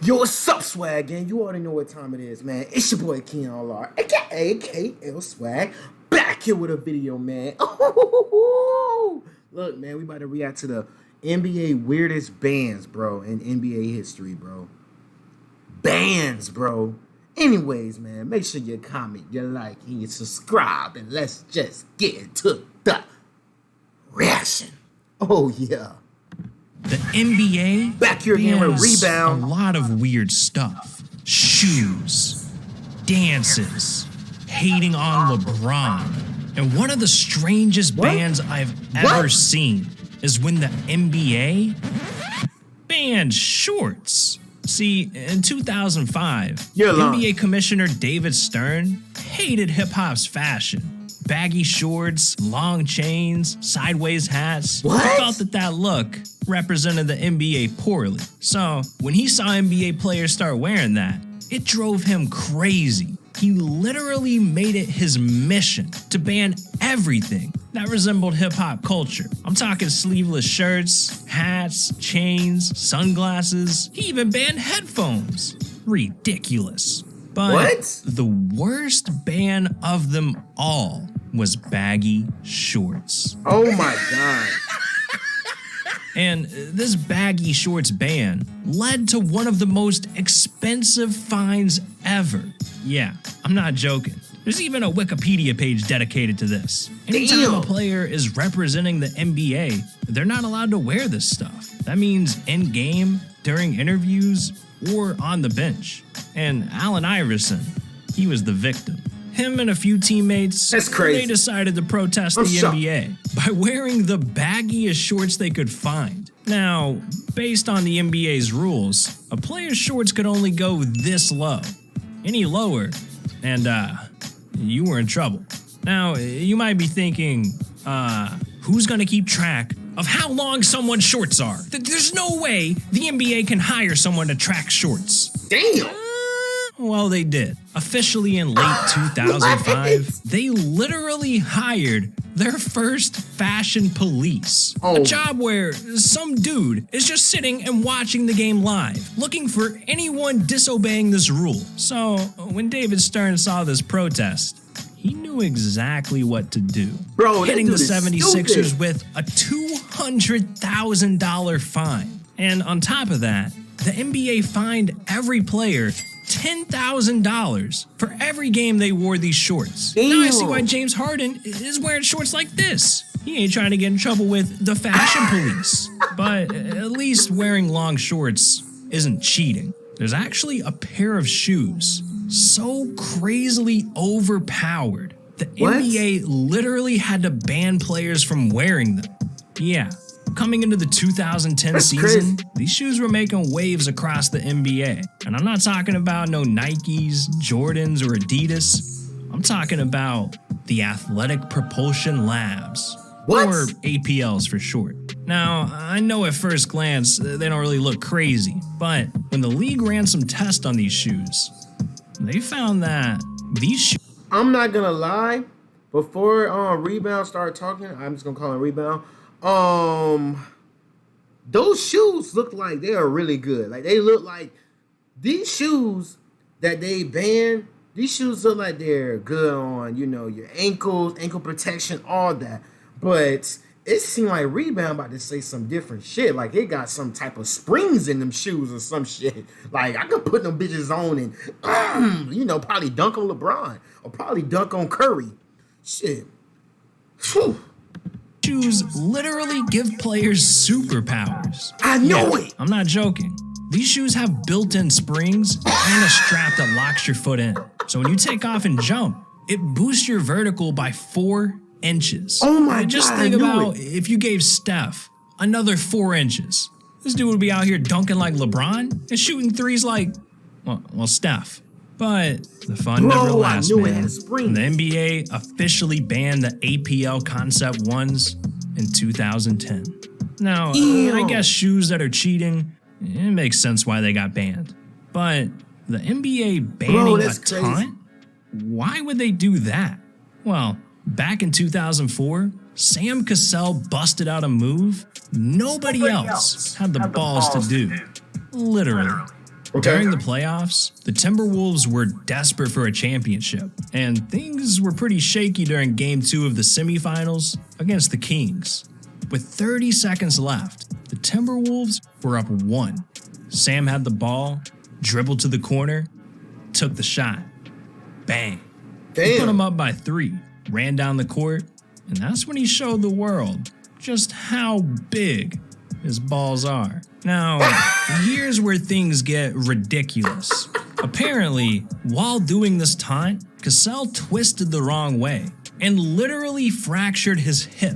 Yo, what's up, Swag gang? You already know what time it is, man. It's your boy Keon Lar, aka KL Swag, back here with a video, man. Look, man, we about to react to the NBA weirdest bans, bro, in NBA history, bro. Bans, bro. Anyways, man, make sure you comment, you like, and you subscribe, and let's just get into the reaction. Oh, yeah. The NBA back here again with Rebound. A lot of weird stuff. Shoes, dances, hating on LeBron. And one of the strangest bans I've ever seen is when the NBA banned shorts. See, in 2005, NBA Commissioner David Stern hated hip-hop's fashion. Baggy shorts, long chains, sideways hats. He felt that look represented the NBA poorly. So when he saw NBA players start wearing that, it drove him crazy. He literally made it his mission to ban everything that resembled hip-hop culture. I'm talking sleeveless shirts, hats, chains, sunglasses. He even banned headphones. Ridiculous. But the worst ban of them all was baggy shorts. Oh my God. And this baggy shorts ban led to one of the most expensive fines ever. Yeah, I'm not joking. There's even a Wikipedia page dedicated to this. Anytime a player is representing the NBA, they're not allowed to wear this stuff. That means in-game, during interviews, or on the bench. And Allen Iverson, he was the victim. Him and a few teammates, they decided to protest the NBA by wearing the baggiest shorts they could find. Now, based on the NBA's rules, a player's shorts could only go this low. Any lower, and you were in trouble. Now, you might be thinking, who's gonna keep track of how long someone's shorts are? There's no way the NBA can hire someone to track shorts. Damn! Well, they did. Officially in late 2005, they literally hired their first fashion police. A job where some dude is just sitting and watching the game live, looking for anyone disobeying this rule. So, when David Stern saw this protest, he knew exactly what to do. Hitting the 76ers with a $200,000 fine. And on top of that, the NBA fined every player $10,000 for every game they wore these shorts. Now I see why James Harden is wearing shorts like this. He ain't trying to get in trouble with the fashion police. But at least wearing long shorts isn't cheating. There's actually a pair of shoes so crazily overpowered, the NBA literally had to ban players from wearing them. Yeah. Coming into the 2010 season, these shoes were making waves across the NBA. And I'm not talking about no Nikes, Jordans, or Adidas. I'm talking about the Athletic Propulsion Labs, or APLs for short. Now, I know at first glance they don't really look crazy, but when the league ran some tests on these shoes, they found that these shoes... I'm not gonna lie, before Rebound started talking, I'm just gonna call it Rebound, those shoes look like they are really good. Like, they look like these shoes that they banned, these shoes look like they're good on, you know, your ankles, ankle protection, all that. But it seemed like Rebound about to say some different shit. Like, they got some type of springs in them shoes or some shit. Like, I could put them bitches on and, you know, probably dunk on LeBron or probably dunk on Curry. Shit. Whew. Shoes literally give players superpowers. I know it. I'm not joking. These shoes have built-in springs and a strap that locks your foot in. So when you take off and jump, it boosts your vertical by 4 inches. Oh my God, just think about if you gave Steph another 4 inches. This dude would be out here dunking like LeBron and shooting threes like, well, Steph. But the fun never lasts, man. The NBA officially banned the APL Concept 1s in 2010. Now, I guess shoes that are cheating, it makes sense why they got banned. But the NBA banning a ton? Why would they do that? Well, back in 2004, Sam Cassell busted out a move nobody else had the balls to do. Literally. During the playoffs, the Timberwolves were desperate for a championship, and things were pretty shaky during Game 2 of the semifinals against the Kings. With 30 seconds left, the Timberwolves were up 1. Sam had the ball, dribbled to the corner, took the shot. Bang. He put him up by 3, ran down the court, and that's when he showed the world just how big his balls are. Now, here's where things get ridiculous. Apparently, while doing this taunt, Cassell twisted the wrong way and literally fractured his hip.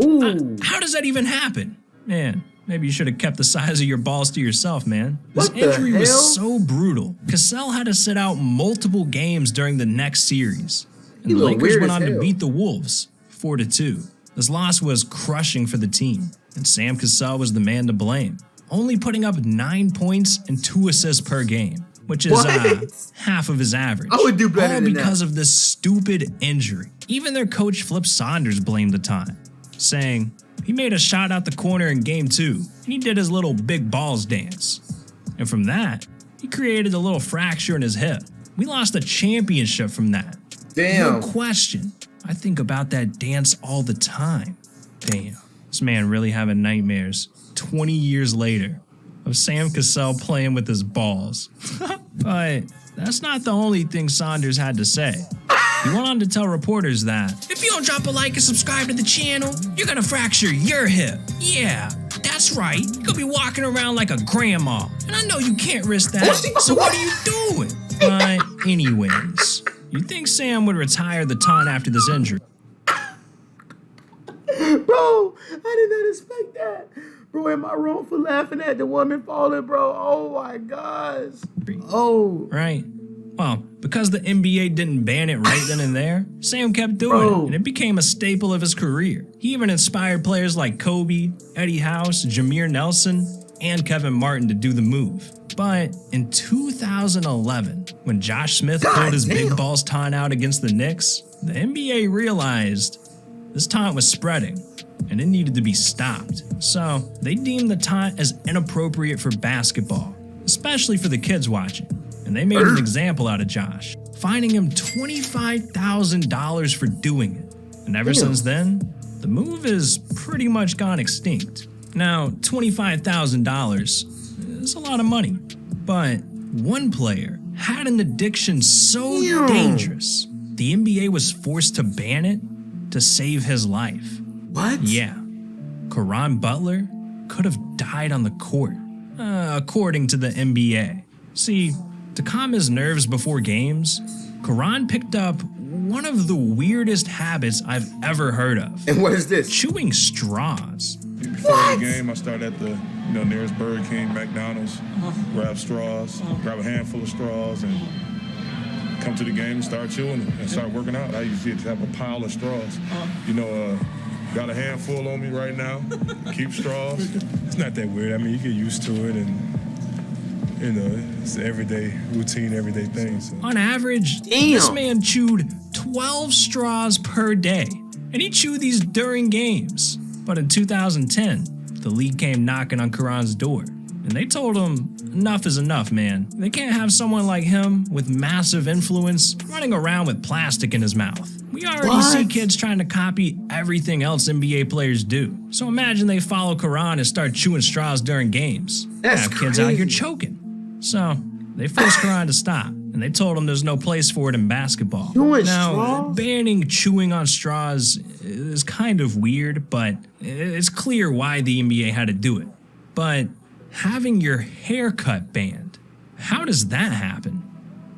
Ooh. How does that even happen? Man, maybe you should have kept the size of your balls to yourself, man. This What the injury was hell? so brutal. Cassell had to sit out multiple games during the next series. And He the look Lakers weird went as on to hell. beat the Wolves 4-2. This loss was crushing for the team, and Sam Cassell was the man to blame, only putting up 9 points and 2 assists per game, which is What? half of his average. I would do better all than because that. of this stupid injury. Even their coach Flip Saunders blamed the time, saying he made a shot out the corner in Game 2, and he did his little big balls dance. And from that, he created a little fracture in his hip. We lost a championship from that. Damn. No question. I think about that dance all the time. Damn. This man really having nightmares 20 years later of Sam Cassell playing with his balls. But that's not the only thing Saunders had to say. He went on to tell reporters that if you don't drop a like and subscribe to the channel, you're gonna fracture your hip. Yeah, that's right. You're gonna be walking around like a grandma. And I know you can't risk that. So what are you doing? But anyways, you think Sam would retire the taunt after this injury? Bro, I did not expect that. Bro, am I wrong for laughing at the woman falling, bro? Oh my gosh. Oh. Right? Well, because the NBA didn't ban it right then and there, Sam kept doing it, and it became a staple of his career. He even inspired players like Kobe, Eddie House, Jameer Nelson, and Kevin Martin to do the move. But in 2011, when Josh Smith pulled his big balls taunt out against the Knicks, the NBA realized this taunt was spreading, and it needed to be stopped. So they deemed the taunt as inappropriate for basketball, especially for the kids watching. And they made an example out of Josh, fining him $25,000 for doing it. And ever since then, the move has pretty much gone extinct. Now, $25,000 is a lot of money, but one player had an addiction so dangerous, the NBA was forced to ban it to save his life. What? Yeah, Caron Butler could have died on the court, according to the NBA. See, to calm his nerves before games, Caron picked up one of the weirdest habits I've ever heard of. And what is this? Chewing straws. Before the game, I start at the nearest Burger King, McDonald's, grab straws, grab a handful of straws, and come to the game and start chewing and start working out. I usually have a pile of straws. Got a handful on me right now. Keep straws. It's not that weird. I mean, you get used to it, and it's an everyday routine, everyday thing. So. On average, this man chewed 12 straws per day, and he chewed these during games. But in 2010, the league came knocking on Caron's door, and they told him, enough is enough, man. They can't have someone like him with massive influence running around with plastic in his mouth. We already see kids trying to copy everything else NBA players do. So imagine they follow Caron and start chewing straws during games. That's have kids out here choking. So they forced Caron to stop, and they told him there's no place for it in basketball. Chewing Now, straws? banning chewing on straws is kind of weird, but it's clear why the NBA had to do it. But having your haircut banned, how does that happen?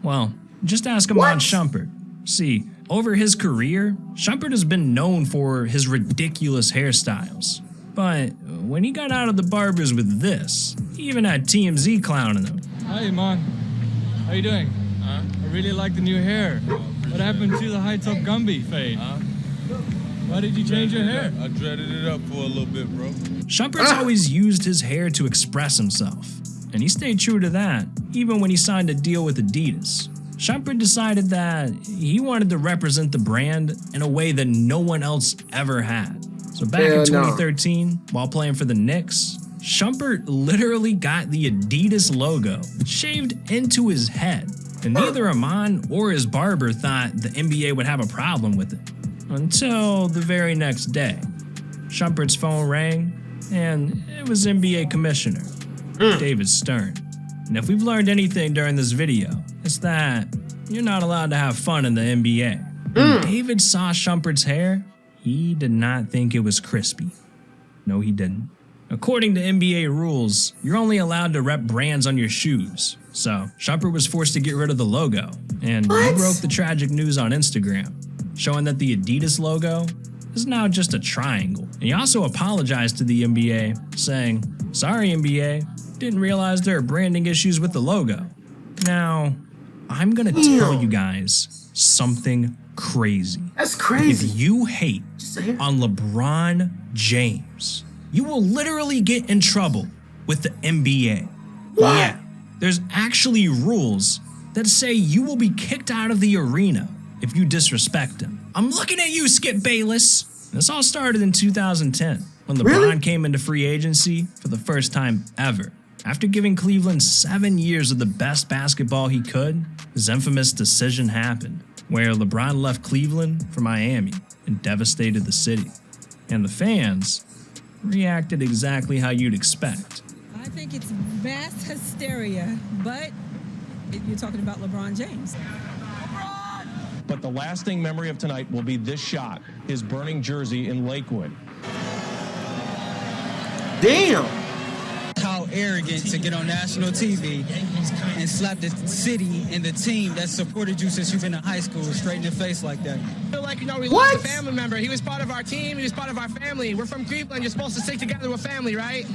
Well, just ask Iman Shumpert. See, over his career, Shumpert has been known for his ridiculous hairstyles. But when he got out of the barbers with this, he even had TMZ clowning him. Hi, Iman. How you doing? I really like the new hair. What happened to the high top Gumby fade? Why did you change your hair? I dreaded it up for a little bit, bro. Shumpert's always used his hair to express himself, and he stayed true to that, even when he signed a deal with Adidas. Shumpert decided that he wanted to represent the brand in a way that no one else ever had. So back in 2013, while playing for the Knicks, Shumpert literally got the Adidas logo shaved into his head, and neither Iman or his barber thought the NBA would have a problem with it. Until the very next day. Shumpert's phone rang, and it was NBA Commissioner David Stern. And if we've learned anything during this video, it's that you're not allowed to have fun in the NBA. When David saw Shumpert's hair, he did not think it was crispy. No, he didn't. According to NBA rules, you're only allowed to rep brands on your shoes. So Shumpert was forced to get rid of the logo, and he broke the tragic news on Instagram, showing that the Adidas logo is now just a triangle. And he also apologized to the NBA, saying, "Sorry, NBA, didn't realize there are branding issues with the logo." Now, I'm gonna tell you guys something crazy. That's crazy. If you hate on LeBron James, you will literally get in trouble with the NBA. What? Yeah, there's actually rules that say you will be kicked out of the arena if you disrespect him. I'm looking at you, Skip Bayless. This all started in 2010 when LeBron came into free agency for the first time ever. After giving Cleveland 7 years of the best basketball he could, his infamous decision happened, where LeBron left Cleveland for Miami and devastated the city. And the fans reacted exactly how you'd expect. I think it's mass hysteria, but you're talking about LeBron James. But the lasting memory of tonight will be this shot, his burning jersey in Lakewood. Damn. How arrogant to get on national TV and slap the city and the team that supported you since you've been in high school straight in the face like that. I feel like, we lost a family member. He was part of our team. He was part of our family. We're from Cleveland. You're supposed to stick together with family, right?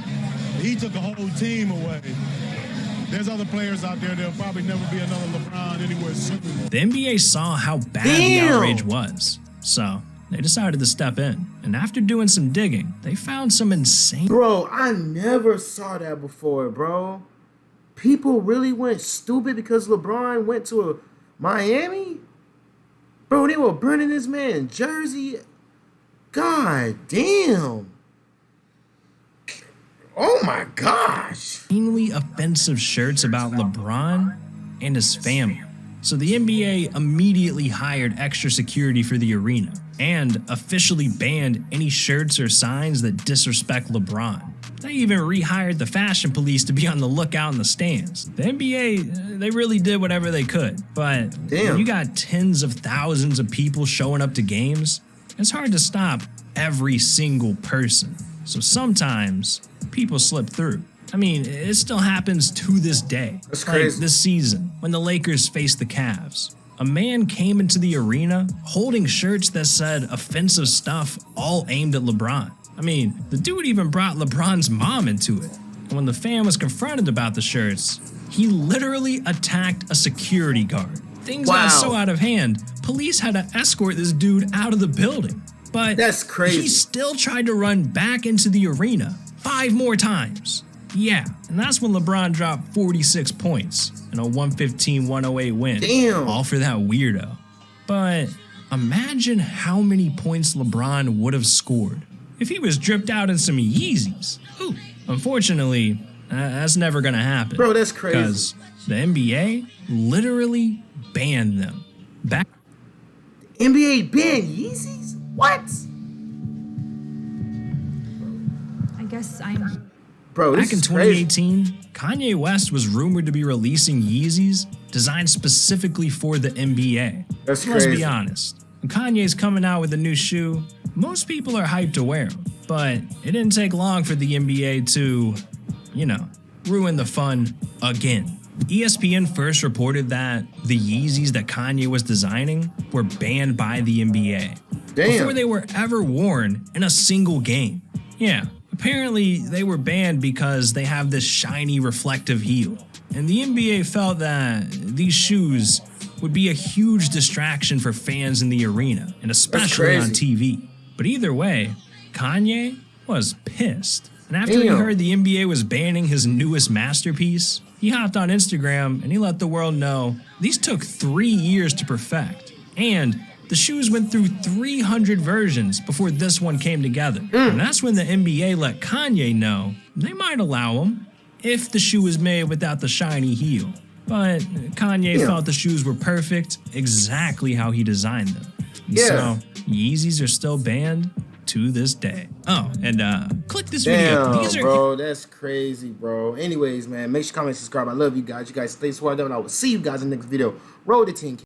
He took a whole team away. There's other players out there. There'll probably never be another LeBron anywhere soon. The NBA saw how bad the outrage was, so they decided to step in. And after doing some digging, they found some insane... Bro, I never saw that before, bro. People really went stupid because LeBron went to a Miami? Bro, they were burning this man's jersey. God damn. Oh my gosh. Insanely offensive shirts about LeBron and his family. So the NBA immediately hired extra security for the arena and officially banned any shirts or signs that disrespect LeBron. They even rehired the fashion police to be on the lookout in the stands. The NBA, they really did whatever they could. But when you got tens of thousands of people showing up to games, it's hard to stop every single person. So sometimes people slip through. I mean, it still happens to this day. That's crazy. Like this season, when the Lakers faced the Cavs, a man came into the arena holding shirts that said offensive stuff all aimed at LeBron. I mean, the dude even brought LeBron's mom into it. And when the fan was confronted about the shirts, he literally attacked a security guard. Things got so out of hand, police had to escort this dude out of the building. But that's crazy. He still tried to run back into the arena 5 more times. Yeah, and that's when LeBron dropped 46 points in a 115-108 win. Damn. All for that weirdo. But imagine how many points LeBron would have scored if he was dripped out in some Yeezys. Ooh. Unfortunately, that's never gonna happen. Bro, that's crazy. Because the NBA literally banned them. NBA banned Yeezys? What? I guess I'm... Bro, back in 2018, Kanye West was rumored to be releasing Yeezys designed specifically for the NBA. That's Let's crazy. be honest. When Kanye's coming out with a new shoe, most people are hyped to wear them. But it didn't take long for the NBA to, ruin the fun again. ESPN first reported that the Yeezys that Kanye was designing were banned by the NBA. Damn. Before they were ever worn in a single game. Yeah. Apparently, they were banned because they have this shiny reflective heel. And the NBA felt that these shoes would be a huge distraction for fans in the arena, and especially on TV. But either way, Kanye was pissed. And after he heard the NBA was banning his newest masterpiece, he hopped on Instagram and he let the world know these took 3 years to perfect. And The shoes went through 300 versions before this one came together. And that's when the NBA let Kanye know they might allow them if the shoe was made without the shiny heel. But Kanye felt the shoes were perfect, exactly how he designed them. So Yeezys are still banned to this day. Oh, and click this video. Damn, bro, that's crazy, bro. Anyways, man, make sure you comment, subscribe. I love you guys. You guys stay swelled up, and I will see you guys in the next video. Roll to 10K.